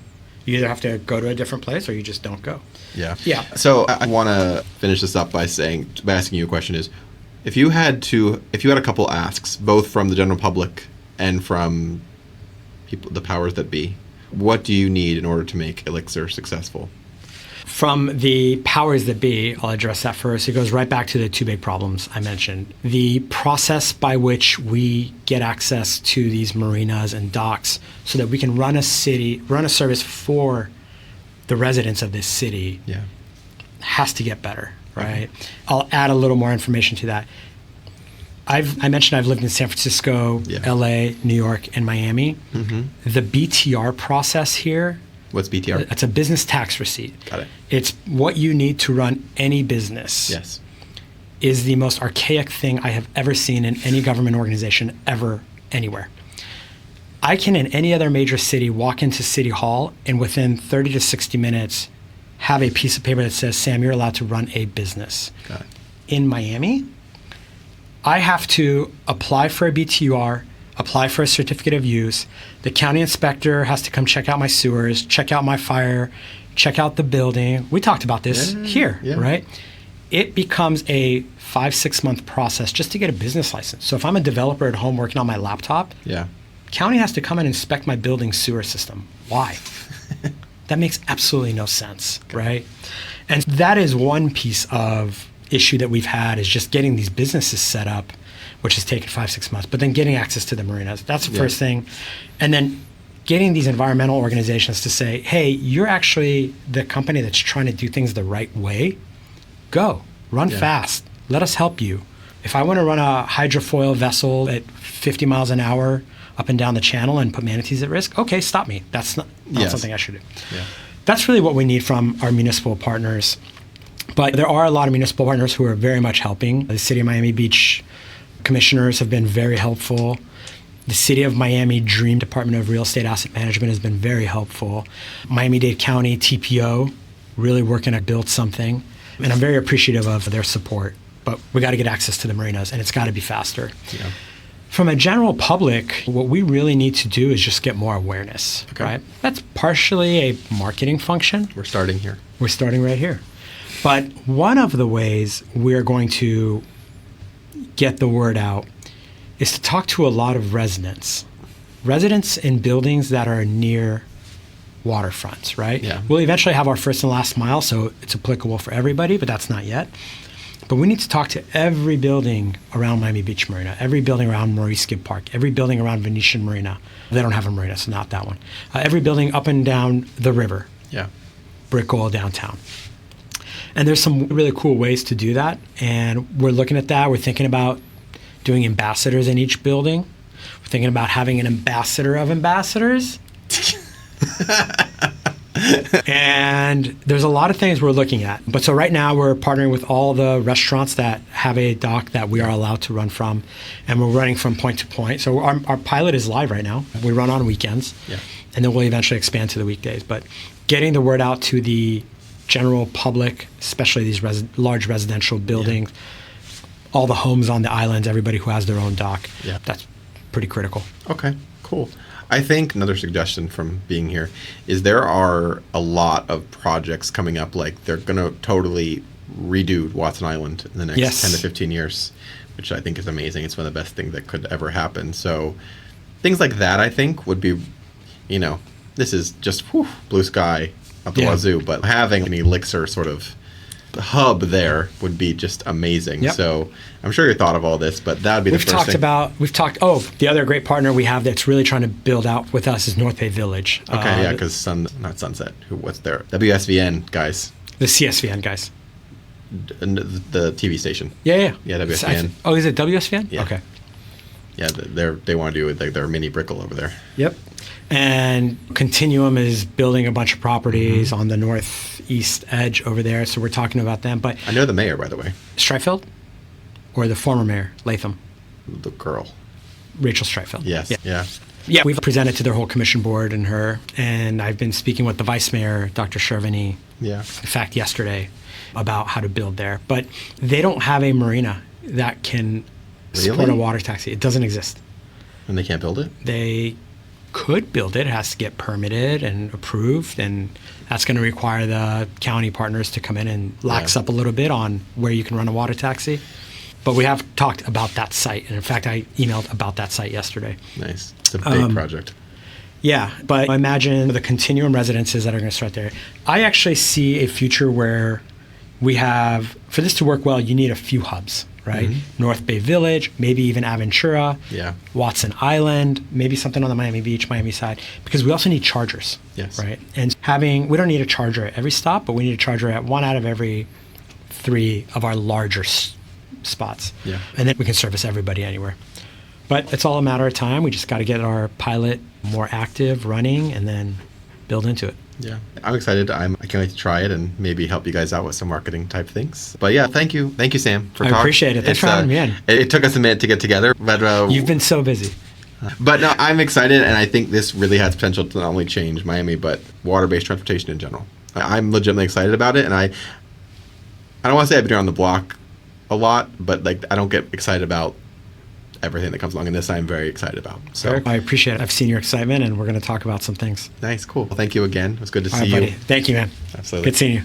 B: You either have to go to a different place or you just don't go.
A: Yeah.
B: Yeah.
A: So I want to finish this up by asking you a question is, if you had a couple asks, both from the general public and from people, the powers that be, what do you need in order to make Elixir successful?
B: From the powers that be, I'll address that first. It goes right back to the 2 big problems I mentioned. The process by which we get access to these marinas and docks so that we can run a service for the residents of this city has to get better, right? Okay. I'll add a little more information to that. I mentioned I've lived in San Francisco, LA, New York, and Miami. The BTR process here.
A: What's BTR?
B: It's a business tax receipt.
A: Got it.
B: It's what you need to run any business.
A: Yes.
B: Is the most archaic thing I have ever seen in any government organization ever, anywhere. I can, in any other major city, walk into City Hall and within 30 to 60 minutes have a piece of paper that says, Sam, you're allowed to run a business.
A: Got it.
B: In Miami, I have to apply for a BTR, apply for a certificate of use. The county inspector has to come check out my sewers, check out my fire, check out the building. We talked about this here, right? It becomes a 5-6 month process just to get a business license. So if I'm a developer at home working on my laptop, county has to come and inspect my building sewer system. Why? That makes absolutely no sense, right? And that is one piece of issue that we've had, is just getting these businesses set up, which has taken 5-6 months, but then getting access to the marinas. That's the first thing. And then getting these environmental organizations to say, hey, you're actually the company that's trying to do things the right way. Go, run fast. Let us help you. If I want to run a hydrofoil vessel at 50 miles an hour up and down the channel and put manatees at risk, okay, stop me. That's not
A: Yes.
B: something I should do.
A: Yeah.
B: That's really what we need from our municipal partners. But there are a lot of municipal partners who are very much helping. The City of Miami Beach commissioners have been very helpful. The City of Miami Dream Department of Real Estate Asset Management has been very helpful. Miami-Dade County TPO really working to build something. And I'm very appreciative of their support. But we got to get access to the marinas, and it's got to be faster.
A: Yeah.
B: From a general public, what we really need to do is just get more awareness,
A: Okay.
B: right? That's partially a marketing function.
A: We're starting here.
B: We're starting right here. But one of the ways we're going to get the word out is to talk to a lot of residents in buildings that are near waterfronts, right?
A: Yeah.
B: We'll eventually have our first and last mile, so it's applicable for everybody, but that's not yet. But we need to talk to every building around Miami Beach Marina, every building around Maurice Gibb Park, every building around Venetian Marina. They don't have a marina, so not that one. Every building up and down the river,
A: Yeah.
B: Brick Oil downtown. And there's some really cool ways to do that. And we're looking at that. We're thinking about doing ambassadors in each building. We're thinking about having an ambassador of ambassadors. And there's a lot of things we're looking at. But so right now we're partnering with all the restaurants that have a dock that we are allowed to run from. And we're running from point to point. So our pilot is live right now. We run on weekends.
A: Yeah.
B: And then we'll eventually expand to the weekdays. But getting the word out to the general public, especially these large residential buildings, all the homes on the islands, everybody who has their own dock, that's pretty critical.
A: Okay, cool. I think another suggestion from being here is there are a lot of projects coming up, like they're going to totally redo Watson Island in the next 10 to 15 years, which I think is amazing. It's one of the best things that could ever happen. So things like that, I think, would be, this is just blue sky up the wazoo, but having an Elixir sort of hub there would be just amazing.
B: Yep.
A: So I'm sure you thought of all this, but that would be the first thing.
B: The other great partner we have that's really trying to build out with us is North Bay Village.
A: Okay, yeah, because not Sunset. What's there? WSVN guys.
B: The CSVN guys.
A: The TV station.
B: Yeah.
A: Yeah, WSVN.
B: Is it WSVN?
A: Yeah.
B: Okay.
A: Yeah, they want to do their mini Brickell over there.
B: Yep. And Continuum is building a bunch of properties on the northeast edge over there, so we're talking about them. But
A: I know the mayor, by the way.
B: Streifeld? Or the former mayor, Latham?
A: The girl.
B: Rachel Streifeld.
A: Yes, yeah.
B: Yeah, we've presented to their whole commission board and I've been speaking with the vice mayor, Dr. Shervany,
A: Yeah.
B: in fact, yesterday, about how to build there. But they don't have a marina that can support
A: Really?
B: a water taxi. It doesn't exist.
A: And they can't build it?
B: They could build it. It has to get permitted and approved, and that's going to require the county partners to come in and lax up a little bit on where you can run a water taxi. But we have talked about that site, and in fact, I emailed about that site yesterday.
A: Nice. It's a big project.
B: Yeah, but imagine the Continuum residences that are going to start there. I actually see a future where we have, for this to work well, you need a few hubs, right? North Bay Village, maybe even Aventura, Watson Island, maybe something on the Miami Beach, Miami side, because we also need chargers, right? And we don't need a charger at every stop, but we need a charger at one out of every 3 of our larger spots. Yeah. And then we can service everybody anywhere. But it's all a matter of time. We just got to get our pilot more active, running, and then build into it.
A: Yeah, I'm excited. I can't wait to try it and maybe help you guys out with some marketing type things. But yeah, thank you, Sam, for talking.
B: I appreciate it. Thanks for having me in.
A: It took us a minute to get together, but
B: you've been so busy.
A: But no, I'm excited, and I think this really has potential to not only change Miami, but water-based transportation in general. I'm legitimately excited about it, and I don't want to say I've been around the block a lot, but I don't get excited about everything that comes along in this. I'm very excited about. So
B: I appreciate it. I've seen your excitement, and we're going to talk about some things.
A: Nice, cool. Well, thank you again. It was good to see you.
B: Buddy. Thank you, man.
A: Absolutely.
B: Good seeing you.